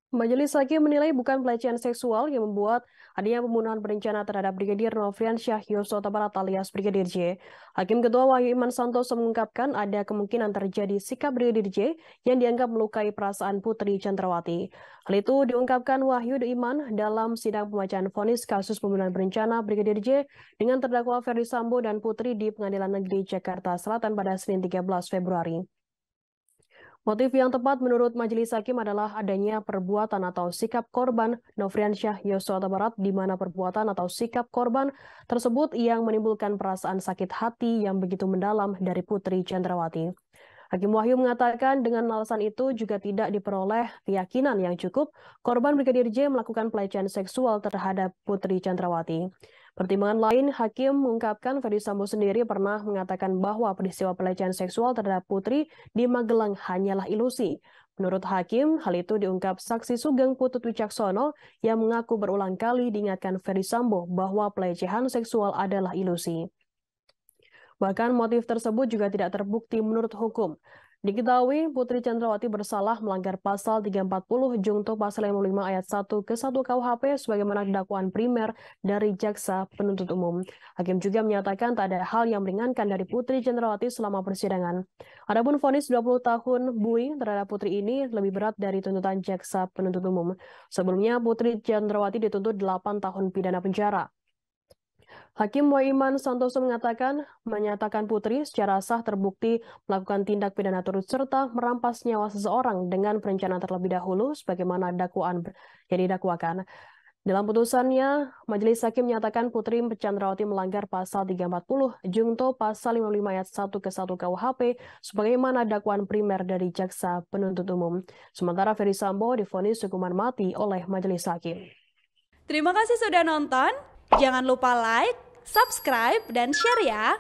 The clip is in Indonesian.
Majelis Hakim menilai bukan pelecehan seksual yang membuat adanya pembunuhan berencana terhadap Brigadir Nofriansyah Yosua Barat alias Brigadir J. Hakim Ketua Wahyu Iman Santoso mengungkapkan ada kemungkinan terjadi sikap Brigadir J yang dianggap melukai perasaan Putri Chandrawati. Hal itu diungkapkan Wahyu Iman dalam sidang pembacaan vonis kasus pembunuhan berencana Brigadir J dengan terdakwa Ferdi Sambo dan Putri di Pengadilan Negeri Jakarta Selatan pada Senin 13 Februari. Motif yang tepat menurut Majelis Hakim adalah adanya perbuatan atau sikap korban Nofriansyah Yosua Barat di mana perbuatan atau sikap korban tersebut yang menimbulkan perasaan sakit hati yang begitu mendalam dari Putri Chandrawati. Hakim Wahyu mengatakan dengan alasan itu juga tidak diperoleh keyakinan yang cukup korban Brigadir J melakukan pelecehan seksual terhadap Putri Chandrawati. Pertimbangan lain, Hakim mengungkapkan Ferdi Sambo sendiri pernah mengatakan bahwa peristiwa pelecehan seksual terhadap Putri di Magelang hanyalah ilusi. Menurut Hakim, hal itu diungkap saksi Sugeng Putut Wicaksono yang mengaku berulang kali diingatkan Ferdi Sambo bahwa pelecehan seksual adalah ilusi. Bahkan motif tersebut juga tidak terbukti menurut hukum. Diketahui Putri Chandrawati bersalah melanggar pasal 340 junto pasal 55 ayat 1 ke 1 KUHP sebagaimana dakwaan primer dari jaksa penuntut umum. Hakim juga menyatakan tak ada hal yang meringankan dari Putri Chandrawati selama persidangan. Adapun vonis 20 tahun bui terhadap Putri ini lebih berat dari tuntutan jaksa penuntut umum. Sebelumnya Putri Chandrawati dituntut 8 tahun pidana penjara. Hakim Waiman Santoso menyatakan Putri secara sah terbukti melakukan tindak pidana turut serta merampas nyawa seseorang dengan perencanaan terlebih dahulu sebagaimana dakwaan yang didakwakan. Dalam putusannya, Majelis Hakim menyatakan Putri Chandrawati melanggar pasal 340 junto pasal 55 ayat 1 ke 1 KUHP sebagaimana dakwaan primer dari jaksa penuntut umum. Sementara Ferdi Sambo divonis hukuman mati oleh Majelis Hakim. Terima kasih sudah nonton. Jangan lupa like, subscribe, dan share ya.